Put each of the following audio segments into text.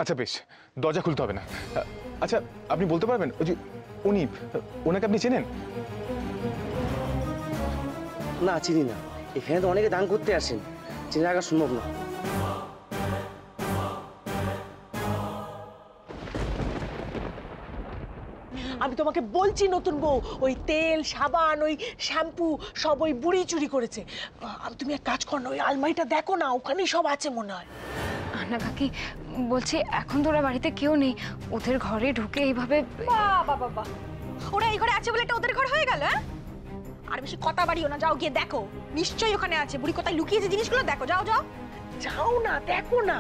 আচ্ছা বেশ, দরজা খুলতে হবে না। আচ্ছা আপনি বলতে পারবেন ওই যে উনি, ওনাকে আপনি চেনেন? না চিনি না, এখানে তো অনেকে দান করতে আসেন, চিনে রাখা সম্ভব না। আমি তোমাকে বলছি নতুন বউ, ওই তেল সাবান ওই শ্যাম্পু সব ওই বুড়ি চুরি করেছে। তুমি এক কাজ করো না, ওই আলমারিটা দেখো না, ওখানেই সব আছে মনে হয়। না কাকি, বলছি এখন তো ওরা বাড়িতে কেউ নেই, ওদের ঘরে ঢুকে এইভাবে। বাবা বাবা, ওরা এই ঘরে আছে বলে এটা ওদের ঘর হয়ে গেল? হ্যাঁ, আর বেশি কথা বাড়িও না, যাও গিয়ে দেখো, নিশ্চয়ই ওখানে আছে। বুড়ি কোথায় লুকিয়েছে জিনিসগুলো দেখো, যাও যাও যাও না, দেখো না।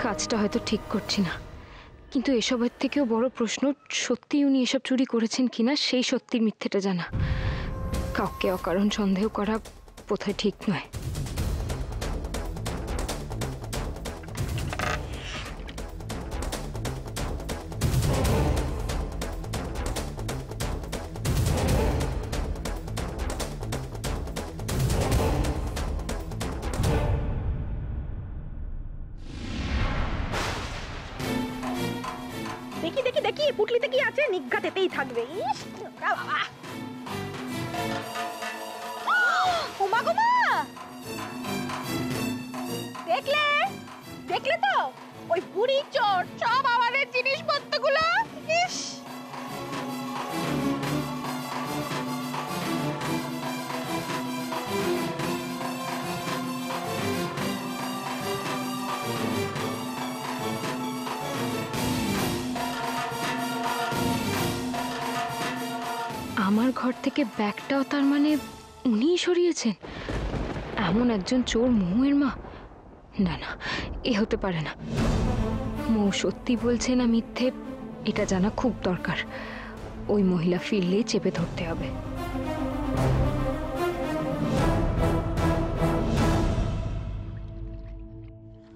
কাজটা হয়তো ঠিক করছি না, কিন্তু এসবের থেকেও বড় প্রশ্ন, সত্যি উনি এসব চুরি করেছেন কিনা সেই সত্যির মিথ্যেটা জানা। কাউকে অকারণ সন্দেহ করা বোধহয় ঠিক নয়। দেখি দেখি দেখি, পুটলিতে কি আছে? নিজ্ঞাতেই থাকবে। ইস বাবা, ওমা গো মা, দেখলে দেখলে তো ওই বুড়ি চোর সব আমাদের জিনিসপত্রগুলো। ইস, আমার ঘর থেকে ব্যাগটাও তার মানে উনিই সরিয়েছেন? এমন একজন চোর মহুয়ের মা? না না, এ হতে পারে না। মৌ সত্যি বলছে না মিথ্যে, এটা জানা খুব দরকার। ওই মহিলা ফিরলে চেপে ধরতে হবে।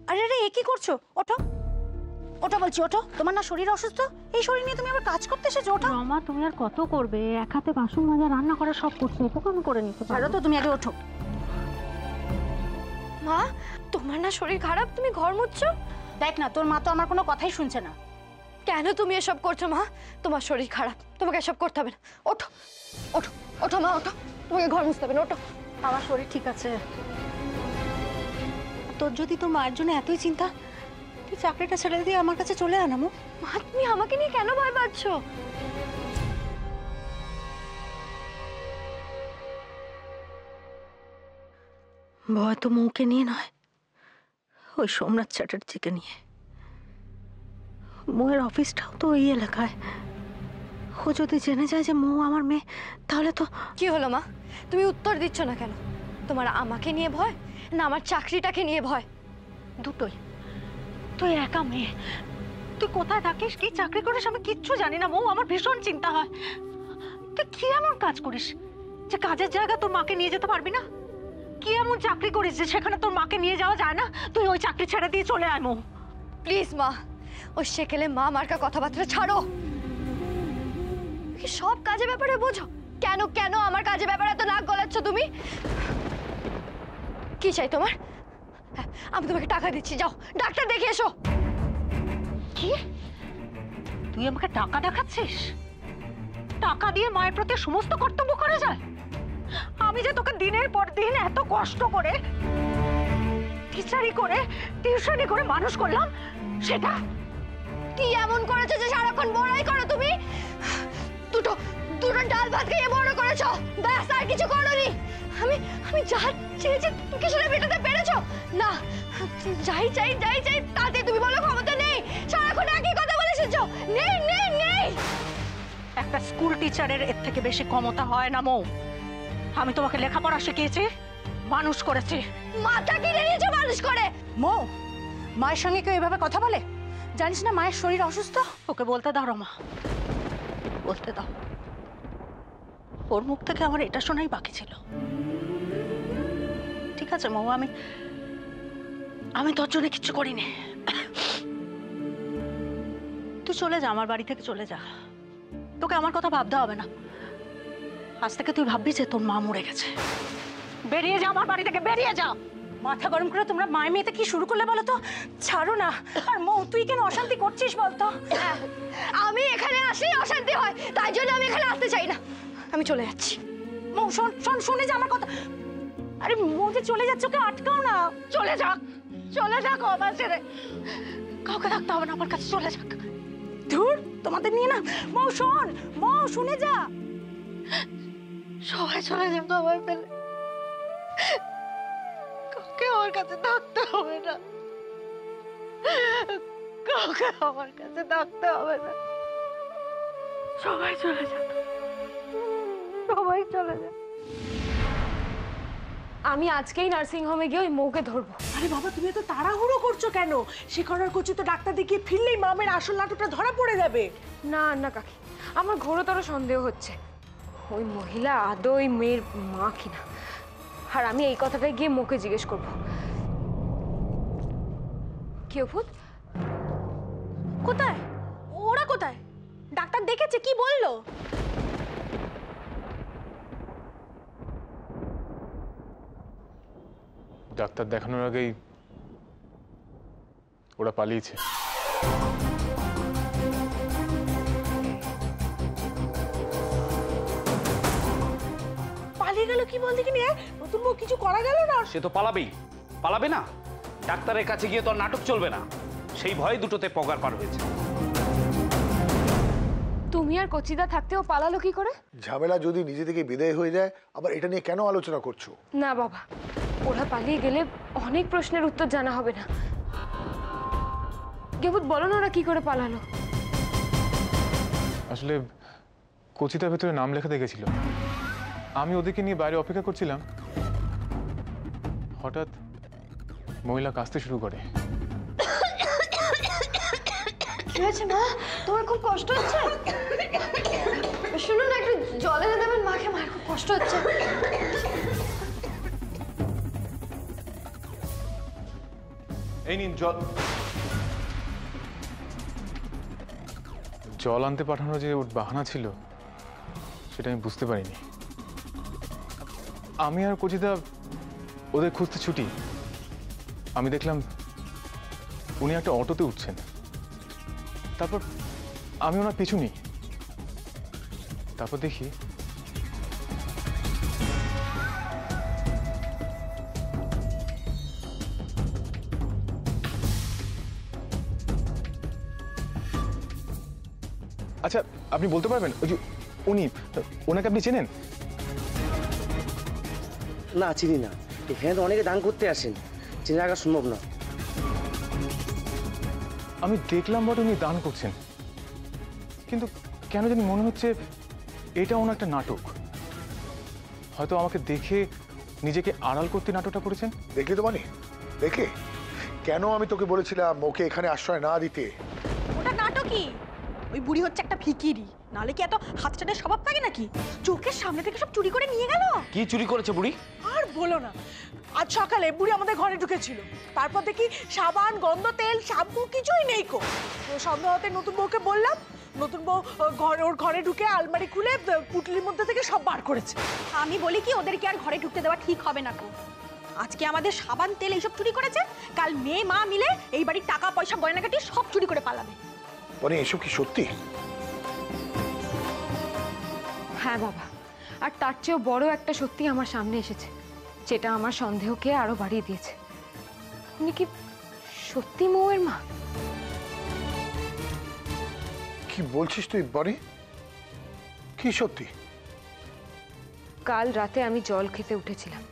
আরে আরে, এ কি করছো? ওঠো ওঠো বলছি, ওঠো। তোমার না শরীর অসুস্থ? এই শরীর নিয়ে তুমি আবার কাজ করতে এসেছো? ওঠো। রমা, তুমি আর কত করবে? এক হাতে বাসন মাজা, রান্না করা সব করছে, এটুকু আমি করে নিতে পারবো। ছাড়ো তো, তুমি আগে ওঠো। মা, তোমার না শরীর খারাপ, তুমি ঘর মুছছো? দেখ না, তোর মা তো আমার কোনো কথাই শুনছে না। কেন তুমি এসব করছো মা? তোমার শরীর খারাপ, তোমাকে এসব করতে হবে না। ওঠো ওঠো ওঠো মা, ওঠো, তোমাকে ঘর মুছতে হবে না, ওঠো। আমার শরীর ঠিক আছে। তোর যদি তোর মায়ের জন্য এতই চিন্তা, তুই চাকরিটা ছেড়ে দিয়ে আমার কাছে চলে আনামো। মা, তুমি আমাকে নিয়ে কেন ভয় পাচ্ছ? ভয় তো মৌকে নিয়ে নয়, ওই সোমনাথ চ্যাটার্জিকে নিয়ে। মৌয়ের অফিসটাও তো ওই এলাকায়। ও যদি জেনে যায় যে মৌ আমার মেয়ে, তাহলে তো। কি হলো মা, তুমি উত্তর দিচ্ছ না কেন? তোমার আমাকে নিয়ে ভয় না আমার চাকরিটাকে নিয়ে ভয়? দুটোই। তুই একা মেয়ে, তুই কোথায় থাকিস, কি চাকরি করিস, আমি কিচ্ছু জানি না মৌ। আমার ভীষণ চিন্তা হয়। তুই কি এমন কাজ করিস যে কাজের জায়গা তোর মাকে নিয়ে যেতে পারবি না? কি এমন চাকরি করিস যে সেখানে তোর মাকে নিয়ে যাওয়া যায় না? তুই ওই চাকরি ছেড়ে দিয়ে চলে আয় মৌ। প্লিজ মা, ওই সেকেলে মা মার্কা কথাবার্তা ছাড়ো। কি সব কাজের ব্যাপারে বোঝো? কেন কেন আমার কাজের ব্যাপারে এত নাক গলাচ্ছ তুমি? কি চাই তোমার? আমি তোমাকে টাকা দিচ্ছি, যাও ডাক্তার দেখে এসো। কি? তুই আমাকে টাকা দেখাচ্ছিস? টাকা দিয়ে মায়ের প্রতি সমস্ত কর্তব্য করা যায়? আমি যে তোকে দিনের পর দিন এত কষ্ট করে টিচারি করে টিউশনি করে মানুষ করলাম, সেটা কি এমন করেছো যে সারাক্ষণ বড়াই করো তুমি? দুটো দুটো ডাল ভাত খেয়ে বড় করেছো, ব্যাস, আর কিছু করোনি। আমি যা চেয়েছি তুমি কি সেটা মেটাতে পেরেছো? না, যাই চাই তাতে তুমি বলো ক্ষমতা নেই। সারাক্ষণ একই কথা বলে এসেছো, নেই নেই নেই। একটা স্কুল টিচারের এর থেকে বেশি ক্ষমতা হয় না মৌ। আমি তোমাকে লেখাপড়া শিখিয়েছি, মানুষ করেছি। মাথা কিনে নিয়েছো মানুষ করে। মৌ, মায়ের সঙ্গে কেউ এভাবে কথা বলে? জানিস না মায়ের শরীর অসুস্থ? ওকে বলতে দাও রমা, বলতে দাও। ওর মুখ থেকে আমার এটা শোনাই বাকি ছিল। ঠিক আছে মৌ, আমি তোর জন্য কিচ্ছু করিনি। তুই চলে যা, আমার বাড়ি থেকে চলে যা। তোকে আমার কথা ভাবতে হবে না। আজ থেকে তুই ভাববি যে তোর মা মরে গেছে। বেরিয়ে যাও আমার বাড়ি থেকে, বেরিয়ে যাও। মাথা গরম করে তোমরা মায়ের মেয়েতে কি শুরু করলে বলো তো? ছাড়ো না। আর মৌ, তুই কেন অশান্তি করছিস বলতো? আমি এখানে আসলেই অশান্তি হয়, তাই জন্য আমি এখানে আসতে চাই না। আমি চলে যাচ্ছি। মৌ শোন শোন, শুনে যা আমার কথা। আরে মৌ যে চলে যাচ্ছে, ওকে আটকাও না। চলে যাক, চলে যাক আমার ছেড়ে। কাউকে থাকতে হবে না আমার কাছে, চলে যাক। ধুর, তোমাদের নিয়ে না। মৌ শোন, মৌ শুনে যা। সবাই চলে যাক আমার ফেলে, কাউকে আমার কাছে থাকতে হবে না, কাউকে আমার কাছে থাকতে হবে না। সবাই চলে যাক, সবাই চলে যাক। আমি আজকেই নার্সিং হোমে গিয়ে ওই মৌকে ধরবো। আরে বাবা, তুমি তো তাড়াহুড়ো করছো কেন? শিখরার কচু তো ডাক্তার দেখিয়ে ফিরলেই মামের আসল নাটকটা ধরা পড়ে যাবে। না না কাকি, আমার ঘোরতর সন্দেহ হচ্ছে ওই মহিলা আদৌ ওই মেয়ের মা কিনা। আর আমি এই কথাটাই গিয়ে মুখে জিজ্ঞেস করব। কি অভূত, কোথায় ওরা? কোথায়? ডাক্তার দেখেছে, কি বললো? ডাক্তার দেখানোর আগেই ওরা পালিয়েছে। পালিয়ে গেল কি বলতে কি নিয়ে? নতুন বউ কিছু করা গেল না? সে তো পালাবেই, পালাবে না? ডাক্তারের কাছে গিয়ে তো আর নাটক চলবে না, সেই ভয়ে দুটোতে পগার পার হয়েছে। তুমি আর কচিদা থাকতেও পালালো কি করে? ঝামেলা যদি নিজে থেকে বিদায় হয়ে যায়, আবার এটা নিয়ে কেন আলোচনা করছো? না বাবা, ওরা পালিয়ে গেলে অনেক প্রশ্নের উত্তর জানা হবে না। কেবল বলো না ওরা কি করে পালালো। আসলে কচিতার ভেতরে নাম লেখা দেখেছিল, আমি ওদেরকে নিয়ে বাইরে অপেক্ষা করছিলাম, হঠাৎ মহিলা কাঁদতে শুরু করে। কি হয়েছে মা? তোমার খুব কষ্ট হচ্ছে? শুনুন না, একটু জল এনে দেবেন মাকে, মায়ের খুব কষ্ট হচ্ছে। এই নিন জল। জল আনতে পাঠানো যে ওর বাহানা ছিল সেটা আমি বুঝতে পারিনি। আমি আর কচিদা ওদের খুঁজতে ছুটি, আমি দেখলাম উনি একটা অটোতে উঠছেন, তারপর আমি ওনার পিছু নিই, তারপর দেখি আচ্ছা, আপনি বলতে পারবেন ওই যে উনি, ওনাকে আপনি চেনেন? না, চিনি না। এখানে তো অনেকে দান করতে আসেন, চিনে রাখা সম্ভব না। আমি দেখলাম বটে উনি দান করছেন, কিন্তু কেন জানি মনে হচ্ছে এটা ওনার একটা নাটক। হয়তো আমাকে দেখে নিজেকে আড়াল করতে নাটকটা করেছেন। দেখলি তো মানে, দেখে কেন আমি তোকে বলেছিলাম ওকে এখানে আশ্রয় না দিতে? ওটা নাটকই। ওই বুড়ি হচ্ছে একটা ভিখিরি, নালে কি এত হাতছাড়ার স্বভাব থাকে নাকি? চোখের সামনে থেকে সব চুরি করে নিয়ে গেল। কি চুরি করেছে বুড়ি? আর বলো না, আজ সকালে বুড়ি আমাদের ঘরে ঢুকেছিল, তারপর দেখি সাবান, গন্ধ তেল, শ্যাম্পু কিছুই নেই কো। তো সন্দেহ হতে নতুন বউকে বললাম, নতুন বউ ওর ঘরে ঢুকে আলমারি খুলে পুটলির মধ্যে থেকে সব বার করেছে। আমি বলি কি, ওদেরকে আর ঘরে ঢুকতে দেওয়া ঠিক হবে না কো। আজকে আমাদের সাবান তেল এইসব চুরি করেছে, কাল মেয়ে মা মিলে এই বাড়ির টাকা পয়সা গয়নাগাটি সব চুরি করে পালাবে। মানে এসব কি সত্যি? হ্যাঁ বাবা, আর তার চেয়েও বড় একটা সত্যি আমার সামনে এসেছে, যেটা আমার সন্দেহকে আরো বাড়িয়ে দিয়েছে। উনি কি সত্যি মৌয়ের মা? কি বলছিস তুই বনি? কি সত্যি? কাল রাতে আমি জল খেতে উঠেছিলাম,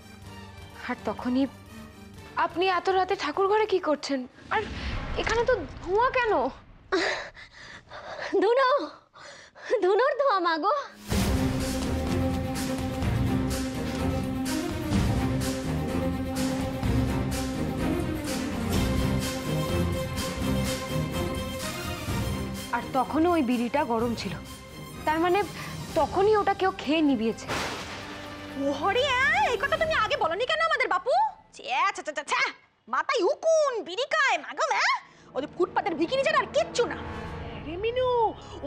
আর তখনই আপনি এত রাতে ঠাকুর ঘরে কি করছেন? আর এখানে তো ধোঁয়া কেন? ধুনোর ধোঁয়া মাগো। আর তখনও ওই বিড়িটা গরম ছিল, তার মানে তখনই ওটা কেউ খেয়ে নিভিয়েছে। ওহরি, এই কথা তুমি আগে বলনি কেন আমাদের বাপু? মাথায় উকুন বিড়ি খায় মাগো। ওদের ফুটপাতের ভিখিরি ছাড়া আর কিচ্ছু না। রে মিনু,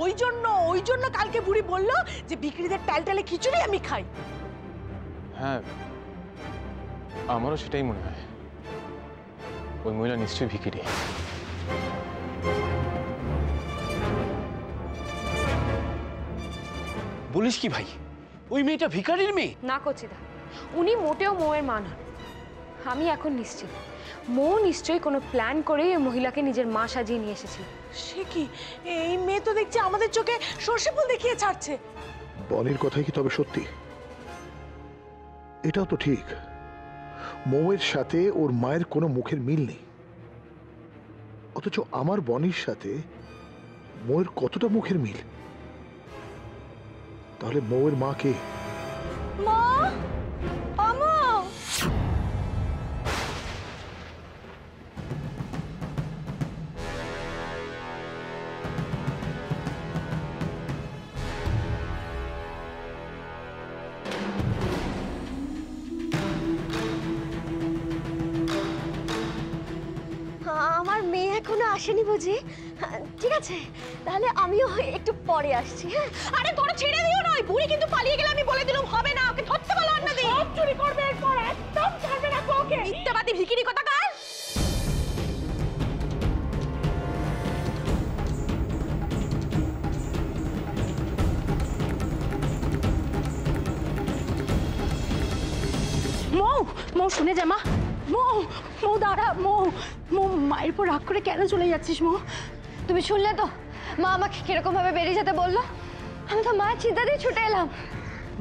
ওই জন্য কালকে বুড়ি বললো যে বিক্রিদের টালটালে খিচুড়ি আমি খাই। হ্যাঁ, আমারও সেটাই মনে হয়। ওই মহিলা নিশ্চয়ই ভিখিরি। বলিস কি ভাই, ওই মেয়েটা ভিখারির মেয়ে? না কচিদা, উনি মোটেও মৌয়ের মা নন। আমি এখন নিশ্চিত মৌ নিশ্চয়ই কোনো প্ল্যান করেই ওই মহিলাকে নিজের মা সাজিয়ে নিয়ে এসেছিল। সে কি, এই মেয়ে তো দেখছি আমাদের চোখে সর্ষে ফুল দেখিয়ে ছাড়ছে। বনির কথাই কি তবে সত্যি? এটাও তো ঠিক, মৌয়ের সাথে ওর মায়ের কোনো মুখের মিল নেই, অথচ আমার বনির সাথে মৌয়ের কতটা মুখের মিল। তাহলে মৌয়ের মা কে? মা, আমা, আমার মেয়ে এখনো আসেনি বুঝি? ঠিক আছে, তাহলে আমিও একটু পরে আসছি। হ্যাঁ, আরে তোরা ছেড়ে দিও না, ওই বুড়ি কিন্তু পালিয়ে গেলে আমি বলে দিলাম হবে না, ওকে ধরতে বলো অন্য দিন। সব চুরি করবে এরপর, একদম ছাড়বে না ওকে। মিথ্যাবাদী ভিখিরি কোথাকার। মৌ, মৌ শুনে যা মা। মৌ, মৌ দাঁড়া। মৌ, মৌ মায়ের উপর রাগ করে কেন চলে যাচ্ছিস মৌ? তুমি শুনলে তো মা আমাকে কিরকম ভাবে বেরিয়ে যেতে বললো? আমি তো মায়ের চিন্তা দিয়ে ছুটে এলাম।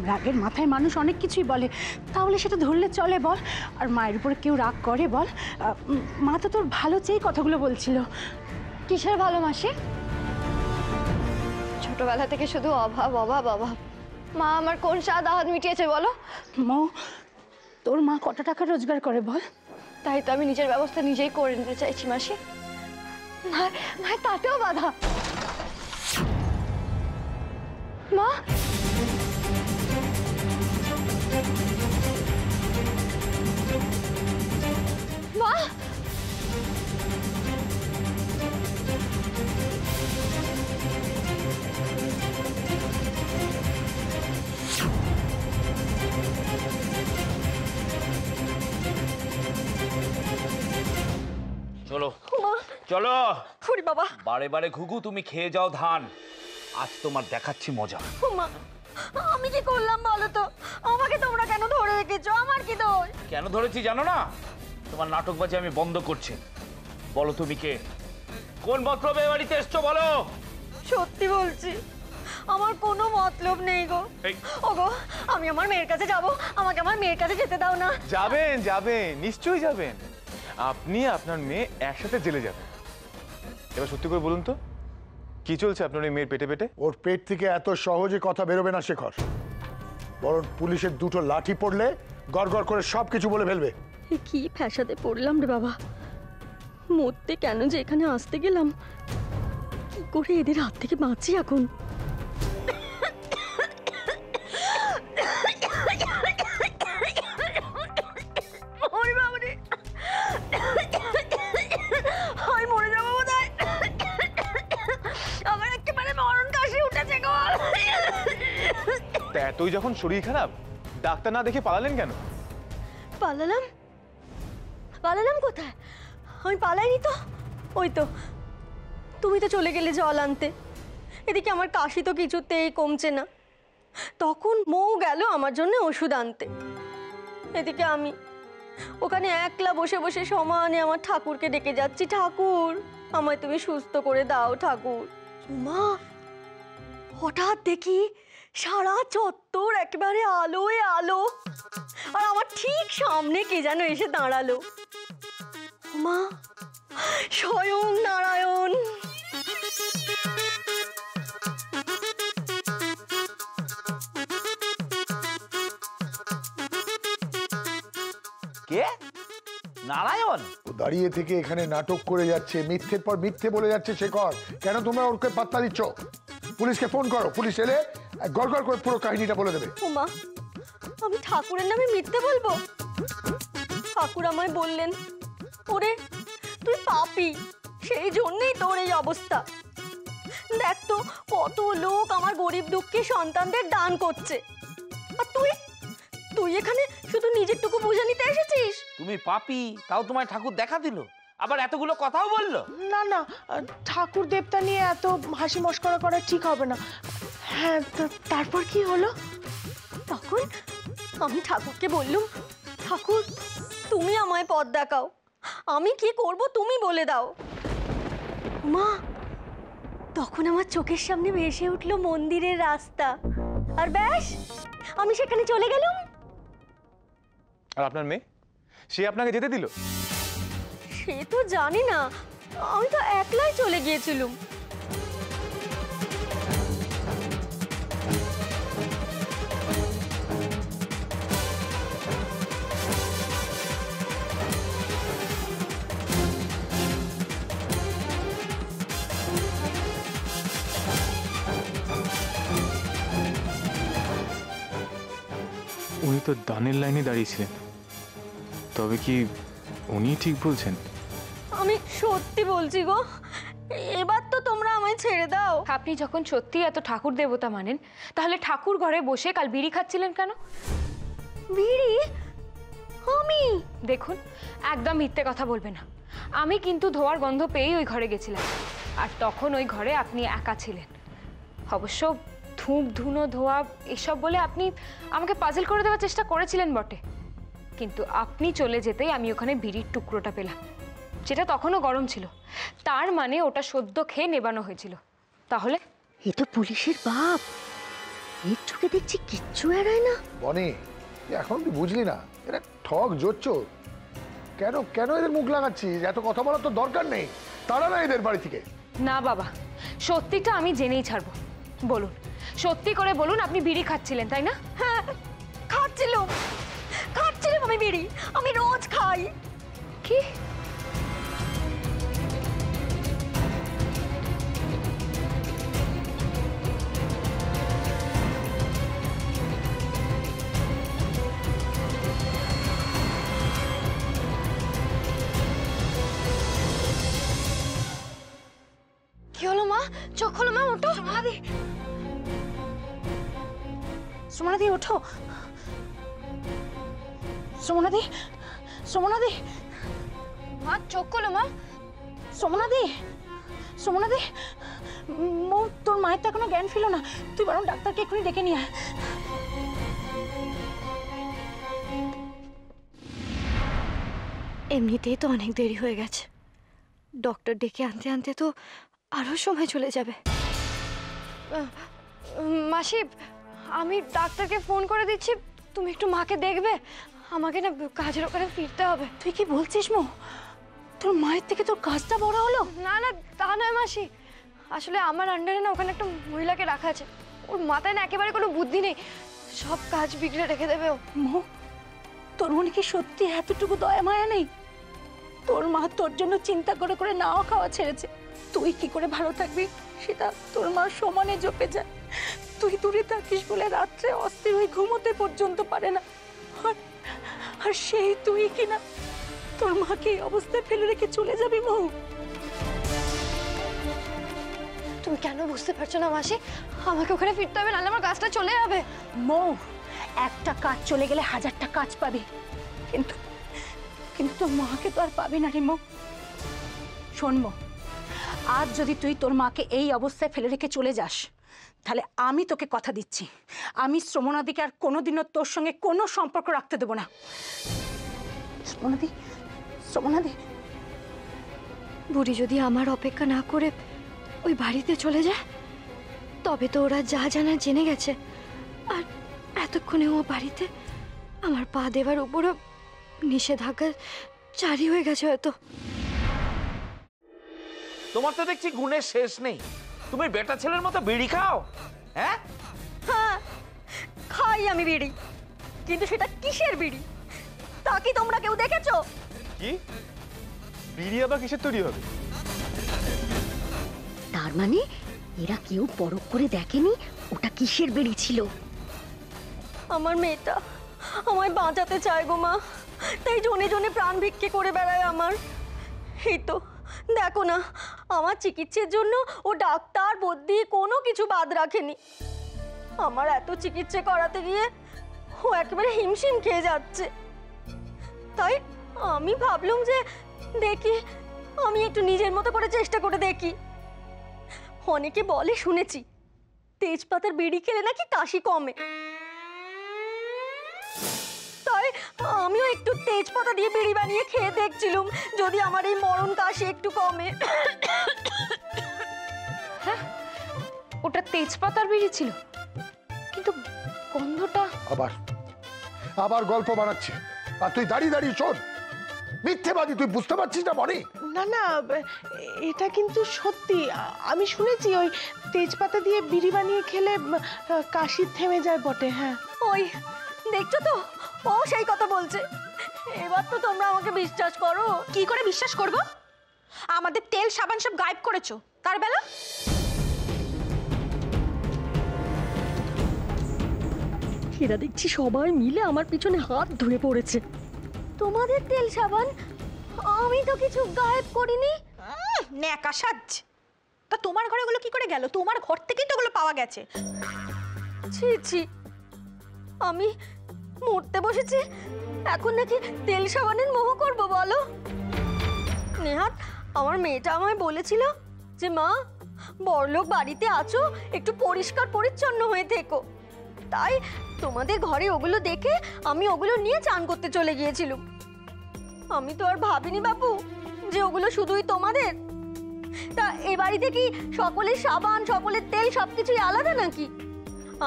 রাগের মাথায় মানুষ অনেক কিছুই বলে, তাহলে সেটা ধরলে চলে বল? আর মায়ের উপরে কেউ রাগ করে বল? মা তো তোর ভালো চেয়েই কথাগুলো বলছিল। কিসের ভালো মাসি? ছোটবেলা থেকে শুধু অভাব অভাব অভাব। মা আমার কোন স্বাদ আহাত মিটিয়েছে বলো? মৌ, তোর মা কত টাকা রোজগার করে বল? তাই তো আমি নিজের ব্যবস্থা নিজেই করে নিতে চাইছি মাসি। না, তাতেও বাধা। মা, মা, চলো চলো। ফুরি বাবা, বারে বারে ঘুঘু তুমি খেয়ে যাও ধান, আজ তোমার দেখাচ্ছি মজা। মা আমি কি করলাম বলো তো? আমাকে তোমরা কেন ধরে রেখেছো? আমার কি দোষ? কেন ধরেছি জানো না? তোমার নাটকবাজি আমি বন্ধ করছি। বলো তুমি কে, কোন মতলবে এ বাড়িতে এসছো বলো? সত্যি বলছি, আমার কোনো মতলব নেই গো। ওগো, আমি আমার মেয়ের কাছে যাব, আমাকে আমার মেয়ের কাছে যেতে দাও না। যাবেন যাবেন, নিশ্চয়ই যাবেন। আপনি আপনার মেয়ে একসাথে জেলে যাবেন। এবার সত্যি করে বলুন তো, কি চলছে আপনার এই মেয়ের পেটে পেটে? ওর পেট থেকে এত সহজে কথা বেরোবে না শেখর, বরং পুলিশের দুটো লাঠি পড়লে গড়গড় করে সবকিছু বলে ফেলবে। কি ফ্যাসাদে পড়লাম রে বাবা, মরতে কেন যে এখানে আসতে গেলাম, কি করে এদের হাত থেকে বাঁচি এখন? মরে যাবো বোধহয়, আমার একেবারে মরণ কাশি উঠেছে গো। তা এতই যখন শরীর খারাপ, ডাক্তার না দেখে পালালেন কেন? পালালাম? পালালাম কোথায়? আমি পালাইনি তো। ওই তো তুমি তো চলে গেলে জল আনতে, এদিকে আমার কাশি তো কিছুতেই কমছে না। তখন মৌ গেল আমার জন্য ওষুধ আনতে, এদিকে আমি ওখানে একলা বসে বসে সমানে আমার ঠাকুরকে ডেকে যাচ্ছি, ঠাকুর আমায় তুমি সুস্থ করে দাও ঠাকুর। মা, হঠাৎ দেখি সারা চত্বর একেবারে আলোয় আলো, আর আমার ঠিক সামনে কে যেন এসে দাঁড়ালো। মা, স্বয়ং নারায়ণ। কে? নারায়ণ? ও দাঁড়িয়ে থেকে এখানে নাটক করে যাচ্ছে, মিথ্যের পর মিথ্যে বলে যাচ্ছে শেখর। কেন তোমরা ওকে পাত্তা দিচ্ছ? পুলিশকে ফোন করো, পুলিশ এলে গড়গড় করে পুরো কাহিনীটা বলে দেবে। ও মা, আমি ঠাকুরের নামে মিথ্যে বলবো? ঠাকুর আমায় বললেন, ওরে তুই পাপী, সেই জন্যই তোর এই অবস্থা। দেখ তো কত লোক আমার গরিব দুঃখী সন্তানদের দান করছে, আর তুই তুই এখানে শুধু নিজেরটুকু বুঝে নিতে এসেছিস? তুমি পাপী, তাও তোমায় ঠাকুর দেখা দিল, আবার এতগুলো কথাও বললো। না না, ঠাকুর দেবতা নিয়ে এত হাসি মশকরা করা ঠিক হবে না। হ্যাঁ, তারপর কি হলো? তখন আমি ঠাকুরকে বললুম, ঠাকুর তুমি আমায় পথ দেখাও, আমি কি করব তুমি বলে দাও। মা, তখন আমার চোখের সামনে ভেসে উঠলো মন্দিরের রাস্তা, আর ব্যাস আমি সেখানে চলে গেলাম। আর আপনার মেয়ে, সে আপনাকে যেতে দিল? সে তো জানি না, আমি তো একলাই চলে গিয়েছিলাম। উনি তো দানের লাইনে দাঁড়িয়েছিলেন, তবে কি উনি ঠিক বলছেন? আমি সত্যি বলছি গো, এবার তো তোমরা আমায় ছেড়ে দাও। আপনি যখন সত্যি এত ঠাকুর দেবতা মানেন, তাহলে ঠাকুর ঘরে বসে কাল বিড়ি খাচ্ছিলেন কেন? বিড়ি? আমি? দেখুন, একদম মিথ্যে কথা বলবে না। আমি কিন্তু ধোয়ার গন্ধ পেয়েই ওই ঘরে গেছিলাম, আর তখন ওই ঘরে আপনি একা ছিলেন। অবশ্য ধূপ ধুনো ধোয়া এসব বলে আপনি আমাকে পাজল করে দেওয়ার চেষ্টা করেছিলেন বটে, কিন্তু আপনি চলে যেতেই আমি ওখানে বিড়ির টুকরোটা পেলাম, যেটা তখনও গরম ছিল। তার মানে ওটা সদ্য খেয়ে নেবানো হয়েছিল। তাহলে এ তো পুলিশের বাপ, এর চোখে দেখছি কিচ্ছু এড়ায় না। বনি, এখন তুই বুঝলি না এরা ঠক জোচ্চোর। কেন কেন এদের মুখ লাগাচ্ছিস? এত কথা বলার তো দরকার নেই, তারা না এদের বাড়ি থেকে। না বাবা, সত্যিটা আমি জেনেই ছাড়বো। বলুন, সত্যি করে বলুন, আপনি বিড়ি খাচ্ছিলেন তাই না? হ্যাঁ, খাচ্ছিলাম আমি বিড়ি, আমি রোজ খাই। কি? কি হলো মা? চোখ হলো মা, ওঠো। সুমনাদি ওঠো, সুমনাদি, সুমনাদি, মা চোখ হলো মা। সুমনাদি, সুমনাদি, তোর মায়ের তো এখনো জ্ঞান ফিরল না, তুই বরং ডাক্তারকে এক্ষুনি ডেকে নিয়ে আয়। এমনিতেই তো অনেক দেরি হয়ে গেছে, ডক্টর ডেকে আনতে আনতে তো আরো সময় চলে যাবে। মাসি, আমি ডাক্তারকে ফোন করে দিচ্ছি, তুমি একটু মাকে দেখবে, আমাকে না কাজের ওখানে ফিরতে হবে। তুই কি বলছিস মো? তোর মায়ের থেকে তোর কাজটা বড় হলো? না না, তা নয় মাসি, আসলে আমার আন্ডারে না ওখানে একটা মহিলাকে রাখা আছে, ওর মাথায় না একেবারে কোনো বুদ্ধি নেই, সব কাজ বিগড়ে রেখে দেবে ও। মো, তোর মনে কি সত্যি এতটুকু দয়া মায়া নেই? তোর মা তোর জন্য চিন্তা করে করে নাও খাওয়া ছেড়েছে, তুই কি করে ভালো থাকবি সেটা তোর মা সমানে জপে যায়। তুই দূরে থাকিস বলে রাত্রে অস্থির হয়ে ঘুমোতে পর্যন্ত পারে না, আর সেই তুই কিনা তোর মাকে এই অবস্থায় ফেলে রেখে চলে যাবি মৌ? তুমি কেন বুঝতে পারছো না মাসি? আমাকে ওখানে ফিরতে হবে, নাহলে আমার কাজটা চলে যাবে। মৌ, একটা কাজ চলে গেলে হাজারটা কাজ পাবি, কিন্তু কিন্তু তোর মাকে তো আর পাবি না রে মৌ। শোন মৌ, আজ যদি তুই তোর মাকে এই অবস্থায় ফেলে রেখে চলে যাস, তাহলে আমি তোকে কথা দিচ্ছি, আমি শ্রমণাদিকে আর কোনোদিনও তোর সঙ্গে কোনো সম্পর্ক রাখতে দেবো না। শ্রমণাদি, শ্রমণাদি, বুড়ি যদি আমার অপেক্ষা না করে ওই বাড়িতে চলে যায়, তবে তো ওরা যা জানা জেনে গেছে, আর এতক্ষণে ও বাড়িতে আমার পা দেওয়ার উপরও নিষেধাজ্ঞা জারি হয়ে গেছে হয়তো। তোমার তো দেখছি গুণের শেষ নেই, তুমি বেটা ছেলের মতো বিড়ি খাও। হ্যাঁ হ্যাঁ, খাই আমি বিড়ি, কিন্তু সেটা কিসের বিড়ি তা কি তোমরা কেউ দেখেছো? কি বিড়ি আবার কিসের তৈরি হবে? তার মানে এরা কেউ পরখ করে দেখেনি ওটা কিসের বিড়ি ছিল। আমার মেয়েটা আমায় বাঁচাতে চায় গো মা, তাই জনে জনে প্রাণ ভিক্ষে করে বেড়ায় আমার। এই তো দেখো না, আমার চিকিৎসার জন্য ও ডাক্তার বদ্যি কোনো কিছু বাদ রাখেনি। আমার এত চিকিৎসা করাতে গিয়ে ও ও একেবারে হিমশিম খেয়ে যাচ্ছে। তাই আমি ভাবলাম যে দেখি, আমি একটু নিজের মতো করে চেষ্টা করে দেখি। অনেকে বলে শুনেছি তেজপাতার বিড়ি খেলে নাকি কাশি কমে, তাই আমিও একটু তেজপাতা দিয়ে বিড়ি বানিয়ে খেয়ে দেখছিলাম যদি আমার এই মরণ কাশি একটু কমে। হ্যাঁ, ওটা তেজপাতার বিড়ি ছিল, কিন্তু গন্ধটা। আবার আবার গল্প বানাচ্ছে, আর তুই দাঁড়িয়ে দাঁড়িয়ে শোন। মিথ্যেবাদী, তুই বুঝতে পারছিস না মনি? না না, এটা কিন্তু সত্যি। আমি শুনেছি ওই তেজপাতা দিয়ে বিড়ি বানিয়ে খেলে কাশি থেমে যায় বটে। হ্যাঁ, ওই দেখছো তো, ও সেই কথা বলছে। এবার তো তোমরা আমাকে বিশ্বাস করো। কি করে বিশ্বাস করব? আমাদের তেল সাবান সব গায়েব করেছো, তার বেলা এরা দেখছি সবাই মিলে আমার পিছনে হাত ধুয়ে পড়েছে। তোমাদের তেল সাবান? আমি তো কিছু গায়েব করিনি। ন্যাকা সাজ। তা তোমার ঘরে ওগুলো কি করে গেল? তোমার ঘর থেকেই তো ওগুলো পাওয়া গেছে। ছি ছি, আমি মরতে বসেছি, এখন নাকি তেল সাবানের মোহ করবো বলো? নেহাত আমার মেয়েটা আমায় বলেছিল যে মা, বড়লোক বাড়িতে আছো, একটু পরিষ্কার পরিচ্ছন্ন হয়ে থেকো। তাই তোমাদের ঘরে ওগুলো দেখে আমি ওগুলো নিয়ে চান করতে চলে গিয়েছিলাম। আমি তো আর ভাবিনি বাপু যে ওগুলো শুধুই তোমাদের। তা এ বাড়িতে কি সকলের সাবান, সকলের তেল সবকিছুই আলাদা নাকি?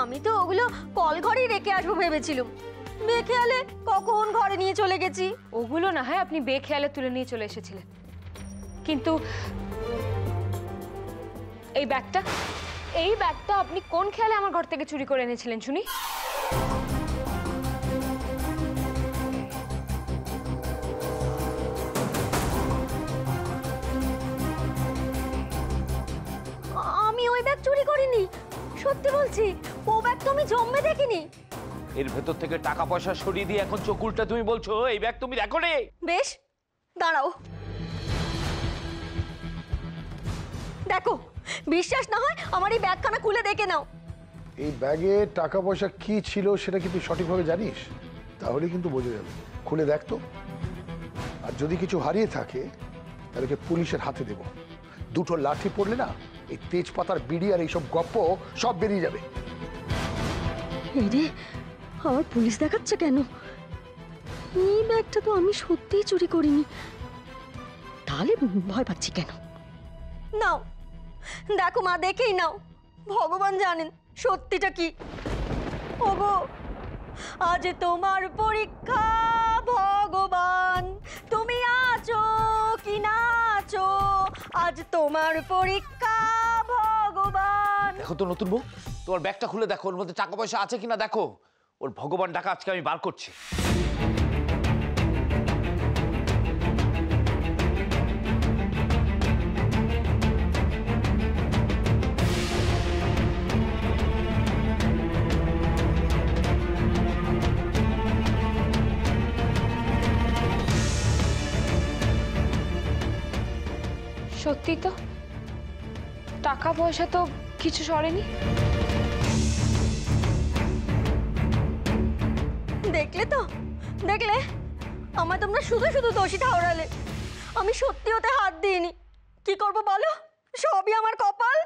আমি তো ওগুলো কল ঘরেই রেখে আসবো ভেবেছিলাম, বেখেয়ালে কখন ঘরে নিয়ে চলে গেছি। ওগুলো না হয় আপনি বেখেয়ালে তুলে নিয়ে চলে এসেছিলেন, কিন্তু এই ব্যাগটা আপনি কোন খেয়ালে আমার ঘর থেকে চুরি করে এনেছিলেন শুনি? আমি ওই ব্যাগ চুরি করিনি, সত্যি বলছি। ও ব্যাগ তো আমি জন্মে দেখিনি। এর ভেতর থেকে টাকা পয়সা সরিয়ে দিয়ে এখন চোখ উল্টা তুমি বলছো এই ব্যাগ তুমি দেখো রে? বেশ, দাঁড়াও, দেখো। বিশ্বাস না হয় আমার এই ব্যাগখানা খুলে দেখে নাও। এই ব্যাগে টাকা পয়সা কি ছিল সেটা কি তুই সঠিকভাবে জানিস? তাহলে কিন্তু বোঝা যাবে। খুলে দেখ তো। আর যদি কিছু হারিয়ে থাকে তাহলে ওকে পুলিশের হাতে দেব। দুটো লাঠি পড়লে না এই তেজপাতার বিড়ি আর এইসব গপ্প সব বেরিয়ে যাবে। এই রে, আমার পুলিশ দেখাচ্ছে কেন? এই ব্যাগটা তো আমি সত্যিই চুরি করিনি, তাহলে ভয় পাচ্ছি কেন? নাও দেখো মা, দেখেই নাও, ভগবান জানেন সত্যিটা কি। ওগো, আজ তোমার পরীক্ষা ভগবান, তুমি আছো কি না আছো, আজ তোমার পরীক্ষা ভগবান। দেখো তো নতুন বউ, তোমার ব্যাগটা খুলে দেখো, ওর মধ্যে টাকা পয়সা আছে কিনা দেখো। ওর ভগবান ডাকা আজকে আমি বার করছি। সত্যি তো, টাকা পয়সা তো কিছু সরেনি। দেখলে তো, দেখলে আমার তোমরা শুধু শুধু দোষী ঠাউরালে। আমি সত্যি ওতে হাত দিইনি। কি করব বলো, সবই আমার কপাল।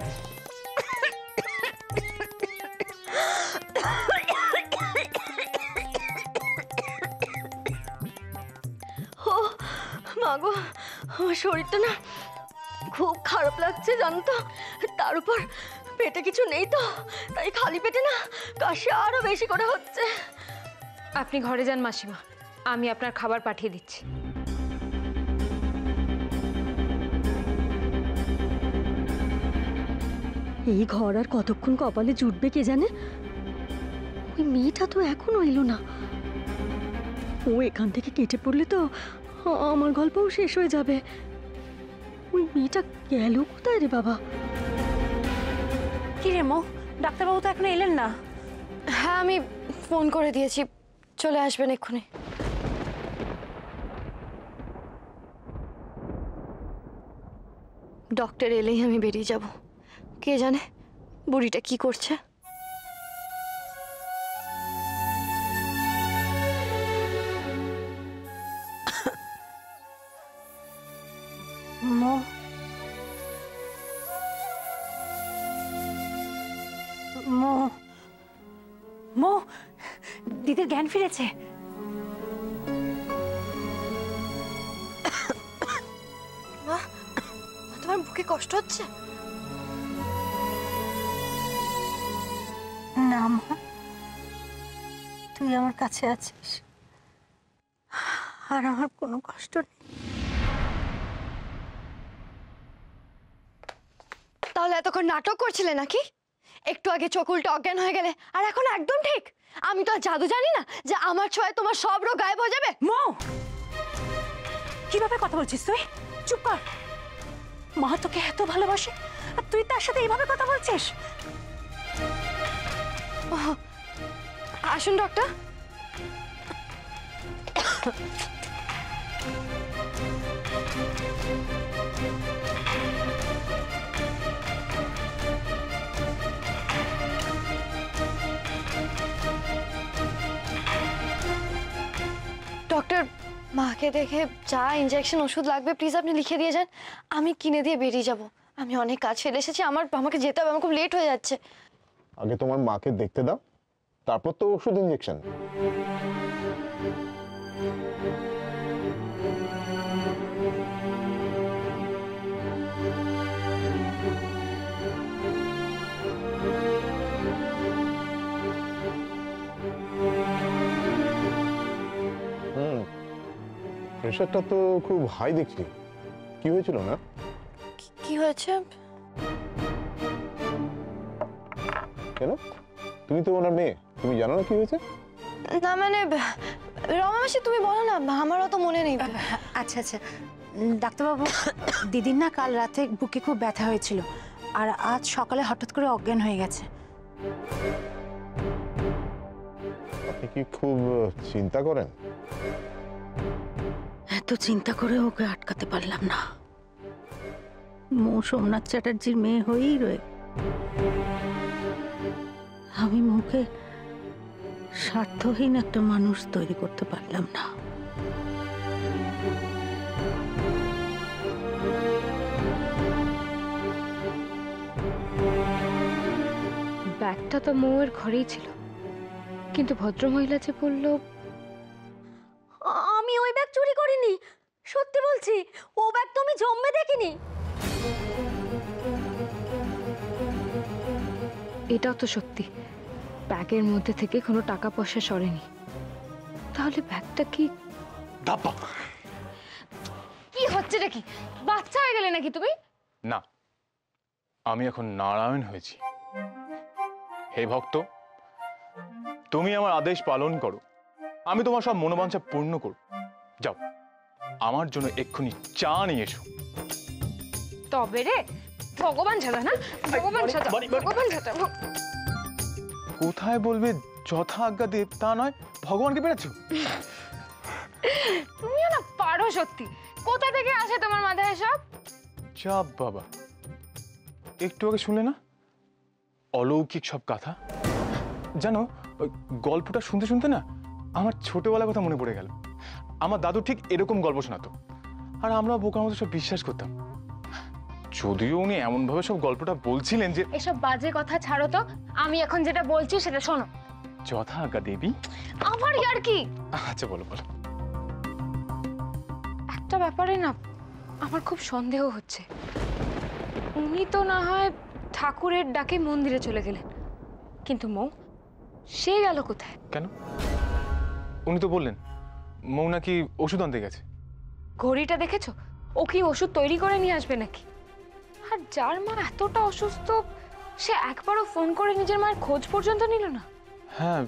ও মাগো, আমার শরীরটা না খুব খারাপ লাগছে জানো তো। তার উপর পেটে কিছু নেই তো, তাই খালি পেটে না কাশি আরো বেশি করে হচ্ছে। আপনি ঘরে যান মাসিমা, আমি আপনার খাবার পাঠিয়ে দিচ্ছি। এই ঘর আর কতক্ষণ কপালে জুটবে কে জানে। ওই মেয়েটা তো এখনো এলো না। ও এখান থেকে কেটে পড়লে তো আমার গল্পও শেষ হয়ে যাবে। ওই মেয়েটা গেল কোথায় রে বাবা? কি রে মো, ডাক্তারবাবু তো এখনো এলেন না। হ্যাঁ, আমি ফোন করে দিয়েছি, চলে আসবেন এক্ষুনি। ডক্টর এলেই আমি বেরিয়ে যাব। কে জানে বুড়িটা কি করছে। মো মো দিদির জ্ঞান ফিরেছে। মা, তোমার বুকে কষ্ট হচ্ছে? না মা, তুই আমার কাছে আছিস আর আমার কোনো কষ্ট নেই। তাহলে এতক্ষণ নাটক করছিলে নাকি? একটু আগে চোখ উল্টে অজ্ঞান হয়ে গেলে, আর এখন একদম ঠিক। আমি তো আর জাদু জানি না যে আমার ছোঁয়ায় তোমার সব রোগ গায়েব হয়ে যাবে। মো, কিভাবে কথা বলছিস তুই? চুপ কর। মা তোকে এত ভালোবাসে আর তুই তার সাথে এইভাবে কথা বলছিস? আসুন ডক্টর। ডক্টর, মাকে দেখে যা ইনজেকশন ওষুধ লাগবে প্লিজ আপনি লিখে দিয়ে যান, আমি কিনে দিয়ে বেরিয়ে যাব। আমি অনেক কাজ ফেলে এসেছি, আমাকে যেতে হবে, আমার খুব লেট হয়ে যাচ্ছে। আগে তোমার মাকে দেখতে দাও, তারপর তো ওষুধ ইনজেকশন। প্রেশারটা তো খুব হাই দেখছি। কি হয়েছিল না? কি হয়েছে? কেন, তুমি তো ওনার মেয়ে, তুমি জানো না কি হয়েছে? না মানে রমা মাসি তুমি বলো না, আমারও তো মনে নেই। আচ্ছা আচ্ছা ডাক্তারবাবু, দিদির না কাল রাতে বুকে খুব ব্যথা হয়েছিল আর আজ সকালে হঠাৎ করে অজ্ঞান হয়ে গেছে। আপনি কি খুব চিন্তা করেন? এত চিন্তা করে ওকে আটকাতে পারলাম না। মো সোমনাথ চ্যাটার্জির মেয়ে হয়েই রয়ে আমি মুখে স্বার্থহীন একটা মানুষ তৈরি করতে পারলাম না। ব্যাগটা তো মৌয়ের ঘরেই ছিল, কিন্তু ভদ্রমহিলা যে বলল। আমি ওই ব্যাগ চুরি করিনি, সত্যি বলছি। ও ব্যাগ তো আমি জন্মে দেখিনি। এটাও তো সত্যি, ব্যাগের মধ্যে থেকে কোনো টাকা পয়সা সরেনি। তাহলে ব্যাগটা কি? কি হচ্ছে নাকি? বাচ্চা হয়ে গেলে নাকি তুমি? না, আমি এখন নারায়ণ হয়েছি। হে ভক্ত, তুমি আমার আদেশ পালন করো, আমি তোমার সব মনোবাঞ্ছা পূর্ণ করব। যাও, আমার জন্য এক্ষুনি চা নিয়ে এসো। তবে রে, ভগবান ছাড়া না, ভগবান ছাড়া, ভগবান ছাড়া। কোথায় বলবে যথা আজ্ঞা দেব, তা নয় ভগবানকে পেরেছো? তুমিও না পারো সত্যি। কোথা থেকে আসে তোমার মাথায় এসব? চাপ বাবা, একটু আগে শুনলে না অলৌকিক সব কথা? জানো, ওই গল্পটা শুনতে শুনতে না আমার ছোটবেলার কথা মনে পড়ে গেল। আমার দাদু ঠিক এরকম গল্প শোনাতো, আর আমরা বোকার মতো সব বিশ্বাস করতাম। যদিও উনি এমন ভাবে সব গল্পটা বলছিলেন যে। এসব বাজে কথা ছাড়ো তো, আমি এখন যেটা বলছি সেটা শোনো। যথা আজ্ঞা দেবী। আবার আর কি? আচ্ছা বলো বলো। একটা ব্যাপারে না আমার খুব সন্দেহ হচ্ছে। উনি তো না হয় ঠাকুরের ডাকে মন্দিরে চলে গেলেন, কিন্তু মৌ সে গেল কোথায়? কেন? উনি তো বললেন মৌ নাকি ওষুধ আনতে গেছে। ঘড়িটা দেখেছো? ও কি ওষুধ তৈরি করে নিয়ে আসবে নাকি? আর যার মা এতটা অসুস্থ, সে একবারও ফোন করে নিজের মায়ের খোঁজ পর্যন্ত নিল না। হ্যাঁ,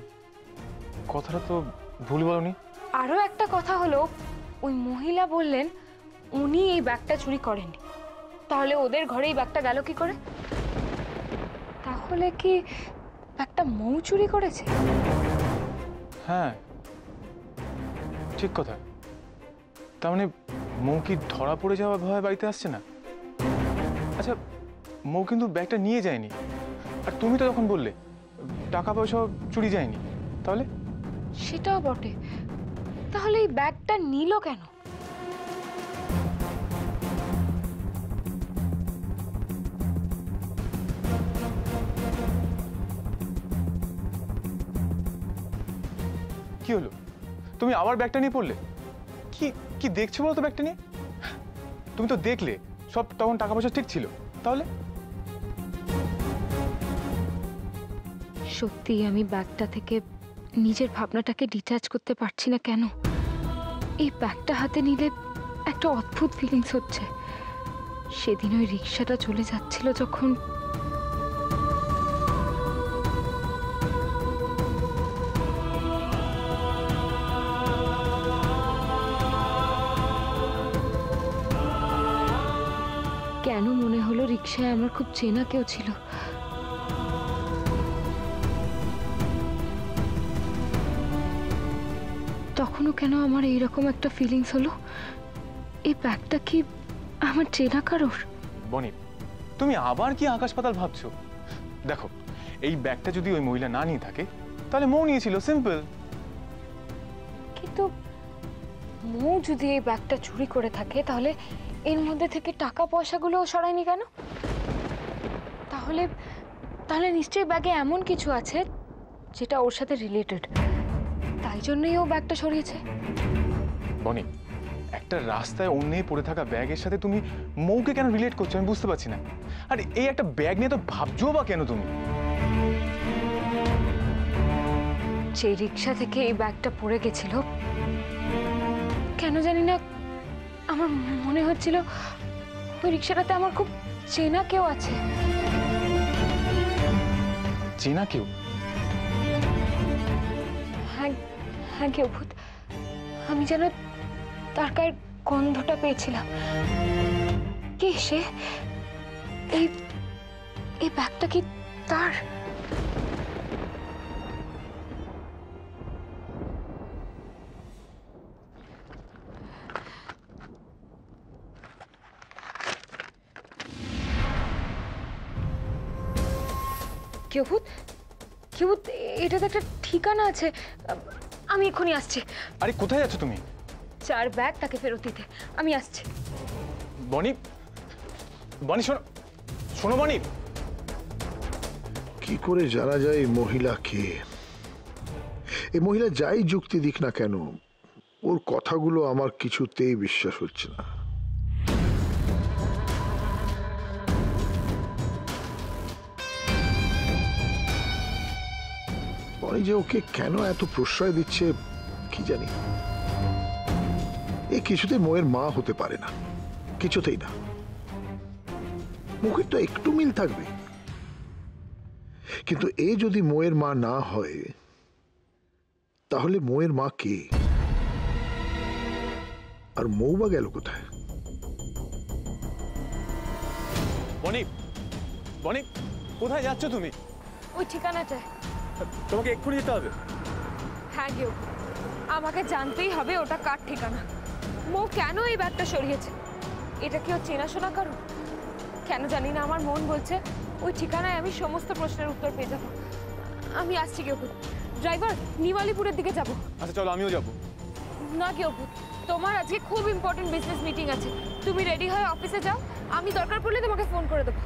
কথাটা তো ভুল বলনি। আরো একটা কথা হলো, ওই মহিলা বললেন উনি এই ব্যাগটা চুরি করেননি। তাহলে ওদের ঘরে এই ব্যাগটা গেল কি করে? তাহলে কি ব্যাগটা মৌ চুরি করেছে? হ্যাঁ, ঠিক কথা। তার মানে মৌ কি ধরা পড়ে যাওয়া ভয় বাড়িতে আসছে না? আচ্ছা, মৌ কিন্তু ব্যাগটা নিয়ে যায়নি, আর তুমি তো যখন বললে টাকা পয়সা চুরি যায়নি, তাহলে? সেটাও বটে। তাহলে এই ব্যাগটা নিল কেন? কি হলো? তুমি আবার ব্যাগটা নিয়ে পড়লে? কি কি দেখছো বলো তো ব্যাগটা নিয়ে? তুমি তো দেখলে সব তখন টাকা পয়সা ঠিক ছিল, তাহলে? সত্যি আমি ব্যাগটা থেকে নিজের ভাবনাটাকে ডিটাচ করতে পারছি না কেন। এই ব্যাগটা হাতে নিলে একটা অদ্ভুত ফিলিংস হচ্ছে। সেদিন ওই রিক্সাটা চলে যাচ্ছিল যখন, কেন মনে হলো রিক্সায় আমার খুব চেনা কেউ ছিল। তখনও কেন আমার এইরকম একটা ফিলিংস হলো? এই ব্যাগটা কি আমার চেনা কারোর? বনি, তুমি আবার কি আকাশ পাতাল ভাবছো? দেখো, এই ব্যাগটা যদি ওই মহিলা না নিয়ে থাকে তাহলে মৌ নিয়েছিল, সিম্পল। কিন্তু মৌ যদি এই ব্যাগটা চুরি করে থাকে তাহলে এর মধ্যে থেকে টাকা পয়সাগুলো সরায়নি কেন? তাহলে তাহলে নিশ্চয়ই ব্যাগে এমন কিছু আছে যেটা ওর সাথে রিলেটেড, তাই জন্যই ও ব্যাগটা সরিয়েছে। বনি, একটা রাস্তায় অন্যে পড়ে থাকা ব্যাগের সাথে তুমি মৌকে কেন রিলেট করছো আমি বুঝতে পারছি না। আর এই একটা ব্যাগ নিয়ে তো ভাবছো বা কেন তুমি? যে রিক্সা থেকে এই ব্যাগটা পড়ে গেছিল, কেন জানি না আমার মনে হচ্ছিল ওই রিক্সাটাতে আমার খুব চেনা কেউ আছে। চেনা কেউ? হ্যাঁ হ্যাঁ, কেউ ভূত। আমি যেন তার গায়ের গন্ধটা পেয়েছিলাম। কে সে? এই এই ব্যাগটা কি তার? কেউ ভূত, কেউ ভূত, এটাতে একটা ঠিকানা আছে। আমি এক্ষুনি আসছি। আরে কোথায় যাচ্ছ তুমি? 4 ব্যাগ তাকে ফেরত দিতে আমি আসছি। বনি, বনি শোনো, শোনো বনি। কি করে জানা যায় এই মহিলা কে? এই মহিলা যাই যুক্তি দিক না কেন, ওর কথাগুলো আমার কিছুতেই বিশ্বাস হচ্ছে না। বনি যে ওকে কেন এত প্রশ্রয় দিচ্ছে কি জানি। এ কিছুতেই মোয়ের মা হতে পারে না, কিছুতেই না। মুখের তো একটু মিল থাকবে, কিন্তু এ যদি মোয়ের মা না হয় তাহলে মোয়ের মা কে? আর মৌ বা গেল কোথায়? বনি, বনি, কোথায় যাচ্ছ তুমি? ওই ঠিকানাটায়। তোমাকে এক্ষুনি যেতে হবে। হ্যাঁ কেউ, আমাকে জানতেই হবে ওটা কার ঠিকানা। মৌ কেন এই ব্যাগটা সরিয়েছে? এটা কি ও চেনাশোনা কারো? কেন জানি না, আমার মন বলছে ওই ঠিকানায় আমি সমস্ত প্রশ্নের উত্তর পেয়ে যাব। আমি আসছি কেউ। ড্রাইভার, নিওয়ালিপুরের দিকে যাব। আচ্ছা চলো, আমিও যাব। না কেউ, তোমার আজকে খুব ইম্পর্টেন্ট বিজনেস মিটিং আছে, তুমি রেডি হয়ে অফিসে যাও। আমি দরকার পড়লে তোমাকে ফোন করে দেবো।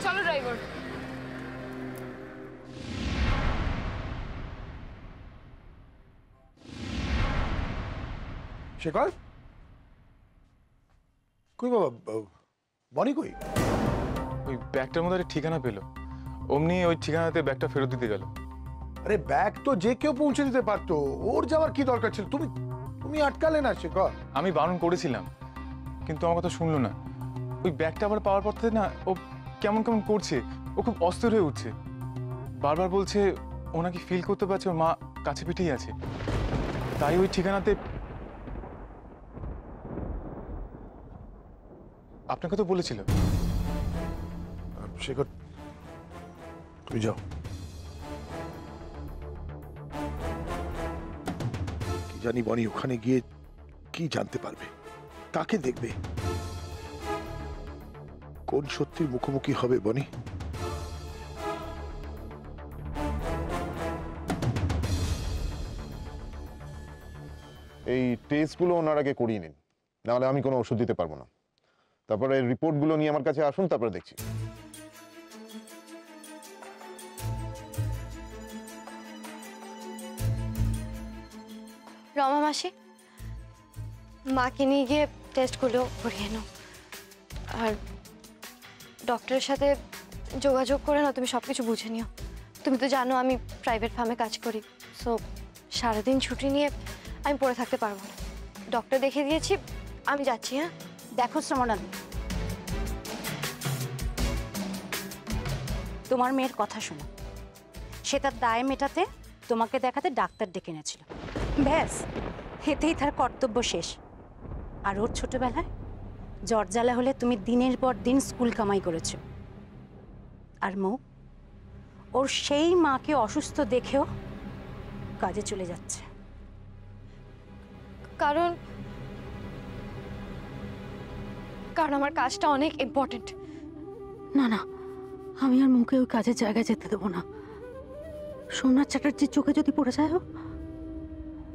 চলো ড্রাইভার। শেখর কই বাবা? বনি কই? ওই ব্যাগটার মধ্যে একটা ঠিকানা পেলো, অমনি ওই ঠিকানাতে ব্যাগটা ফেরত দিতে গেল। আরে ব্যাগ তো যে কেউ পৌঁছে দিতে পারতো, ওর যাওয়ার কি দরকার ছিল? তুমি তুমি আটকালে না শেখর? আমি বারণ করেছিলাম কিন্তু আমার কথা শুনলো না। ওই ব্যাগটা আবার পাওয়ার পর থেকে না ও কেমন কেমন করছে, ও খুব অস্থির হয়ে উঠছে। বারবার বলছে ও নাকি ফিল করতে পারছে ওর মা কাছে পিঠেই আছে, তাই ওই ঠিকানাতে। আপনাকে তো বলেছিল। শেখর তুমি যাও, কি জানি বনি ওখানে গিয়ে কি জানতে পারবে, কাকে দেখবে, কোন সত্যির মুখোমুখি হবে বনি? এই টেস্টগুলো ওনার আগে করিয়ে নিন, নাহলে আমি কোনো ওষুধ দিতে পারবো না। তারপরে রিপোর্টগুলো নিয়ে আমার কাছে আসুন, তারপরে দেখছি। রমা মাসি, মাকে নিয়ে গিয়ে টেস্টগুলো করিয়ে নাও। আর ডক্টরের সাথে যোগাযোগ করে না তুমি সব কিছু বুঝে নিও। তুমি তো জানো আমি প্রাইভেট ফার্মে কাজ করি, সো সারাদিন ছুটি নিয়ে আমি পড়ে থাকতে পারবো না। ডক্টর দেখিয়ে দিয়েছি, আমি যাচ্ছি। হ্যাঁ দেখো শ্রমণাদি, তোমার মেয়ের কথা শোনো। সে তার দায় মেটাতে তোমাকে দেখাতে ডাক্তার ডেকে এনেছিল, ব্যাস এতেই তার কর্তব্য শেষ। আর ওর ছোটবেলায় জ্বর জ্বালা হলে তুমি দিনের পর দিন স্কুল কামাই করেছো। আর মৌ, ওর সেই মাকে অসুস্থ দেখেও কাজে চলে যাচ্ছে। কারণ আমার কাজটা অনেক ইম্পর্টেন্ট। না না, আমি আর মুখে ওই কাজের জায়গায় যেতে দেবো না। সোমনাথ চ্যাটার্জির চোখে যদি পড়ে যায়,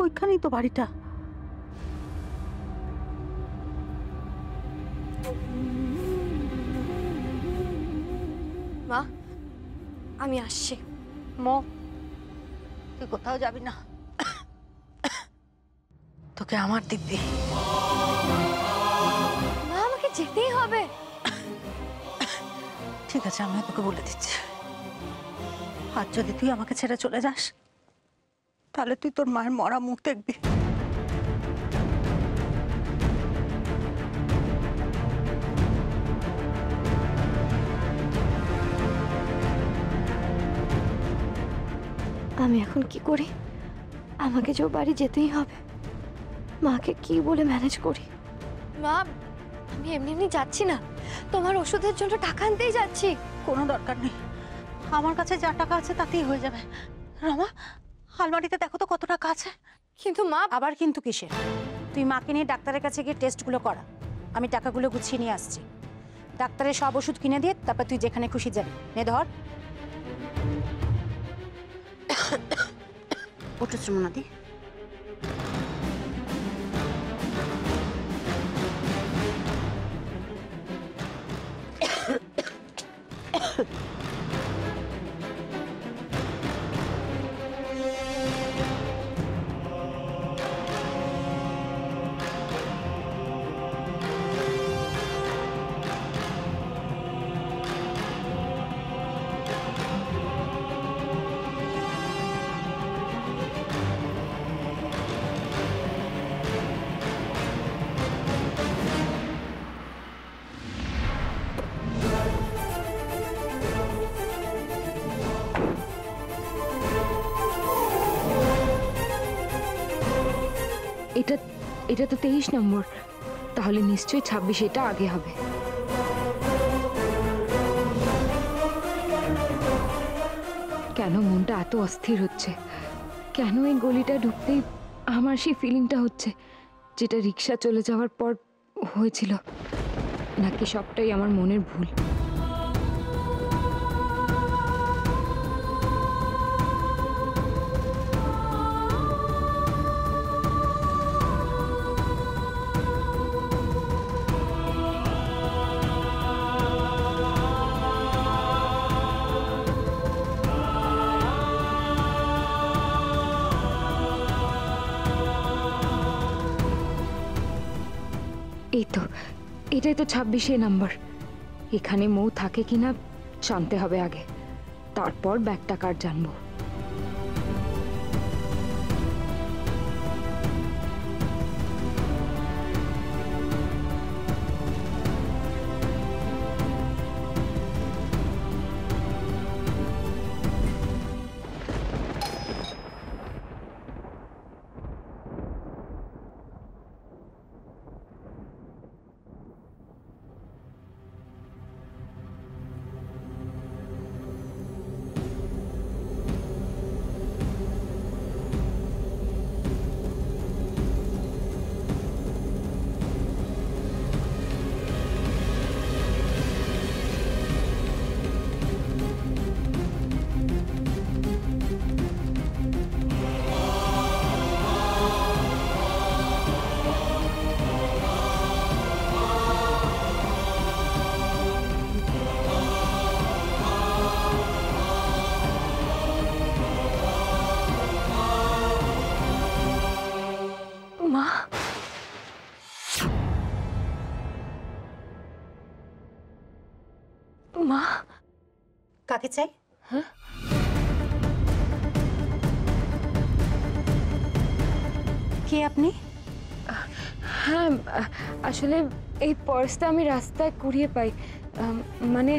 ওইখানেই তো বাড়িটা। মা, আমি আসছি। মো, তুই কোথাও যাবি না, তোকে আমার দিব্যি। মা, আমাকে যেতেই হবে। ঠিক আছে, আমি তোকে বলে দিচ্ছি, আর যদি তুই আমাকে ছেড়ে চলে যাস, তাহলে তুই তোর মায়ের মরা মুখ দেখবি। আমি এখন কি করি? আমাকে যে বাড়ি যেতেই হবে। মাকে কি বলে ম্যানেজ করি? মা, আমি এমনি এমনি যাচ্ছি না, তোমার ওষুধের জন্য টাকা আনতেই যাচ্ছি। কোনো দরকার নেই, আমার কাছে যা টাকা আছে তাতেই হয়ে যাবে। রমা, আলমারিতে দেখো তো কত টাকা আছে। কিন্তু মা, আবার কিন্তু কিসের? তুই মাকে নিয়ে ডাক্তারের কাছে গিয়ে টেস্টগুলো করা, আমি টাকাগুলো গুছিয়ে নিয়ে আসছি। ডাক্তারের সব ওষুধ কিনে দিয়ে তারপর তুই যেখানে খুশি যাবি। নে ধর। ওটা শ্রমণাদি, এটা তো 23 নম্বর, তাহলে নিশ্চয়ই 26 এটা আগে হবে। কেন মনটা এত অস্থির হচ্ছে? কেন এই গলিটা ঢুকতেই আমার সেই ফিলিংটা হচ্ছে যেটা রিক্সা চলে যাওয়ার পর হয়েছিল? নাকি সবটাই আমার মনের ভুল? এই তো, এটাই তো 26 নাম্বার। এখানে মৌ থাকে কিনা জানতে হবে আগে, তারপর ব্যাগটা কার জানবো। মা, কাকে চাই? হ্যাঁ? কে আপনি? হ্যাঁ, আসলে এই পার্সটা আমি রাস্তায় কুড়িয়ে পাই। মানে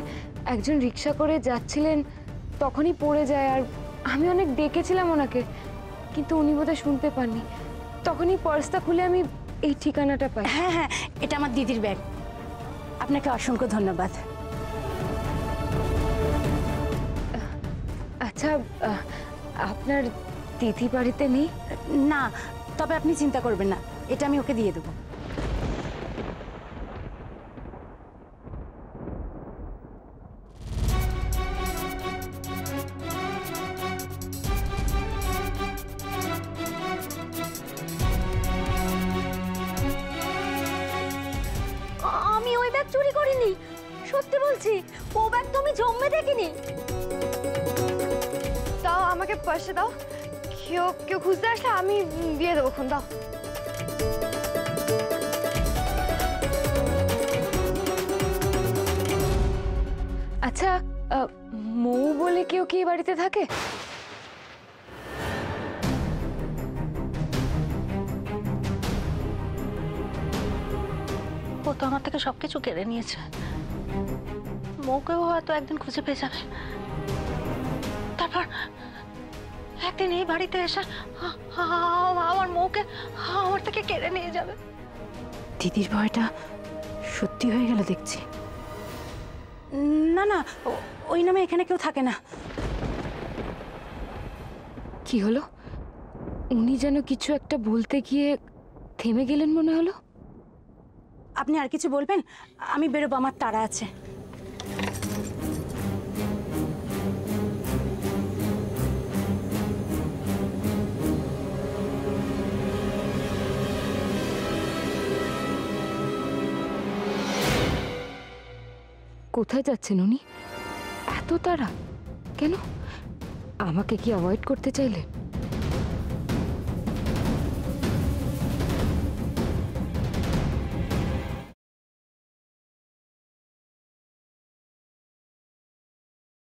একজন রিক্সা করে যাচ্ছিলেন, তখনই পড়ে যায়। আর আমি অনেক ডেকেছিলাম ওনাকে, কিন্তু উনি বোধহয় শুনতে পাননি। তখনই পার্সটা খুলে আমি এই ঠিকানাটা পাই। হ্যাঁ হ্যাঁ, এটা আমার দিদির ব্যাগ। আপনাকে অসংখ্য ধন্যবাদ। আচ্ছা, আপনার দিদি বাড়িতে নেই? না, তবে আপনি চিন্তা করবেন না, এটা আমি ওকে দিয়ে দেবো। আমি ওই ব্যাগ চুরি করিনি, সত্যি বলছি। ও ব্যাগ তো আমি জন্মে দেখিনি। দাও আমাকে পয়সা দাও, কেউ খুঁজতে আসলে আমি দিয়ে দেবো, খুন দাও। আচ্ছা, মৌ বলে কেউ কি এই বাড়িতে থাকে? ও তো আমার থেকে সবকিছু কেড়ে নিয়েছে। মৌকেও হয়তো একদিন খুঁজে পেয়ে যাবে। তারপর একদিন এই বাড়িতে এসে আমার মৌকে আমার থেকে কেড়ে নিয়ে যাবে। দিদির ভয়টা সত্যি হয়ে গেল দেখছি। না না, ওই নামে এখানে কেউ থাকে না। কি হলো? উনি যেন কিছু একটা বলতে গিয়ে থেমে গেলেন মনে হলো। আপনি আর কিছু বলবেন? আমি বেরোবো, আমার তাড়া আছে। কোথায় যাচ্ছেন উনি? এত তাড়া কেন? আমাকে কি অ্যাভয়েড করতে চাইলেন?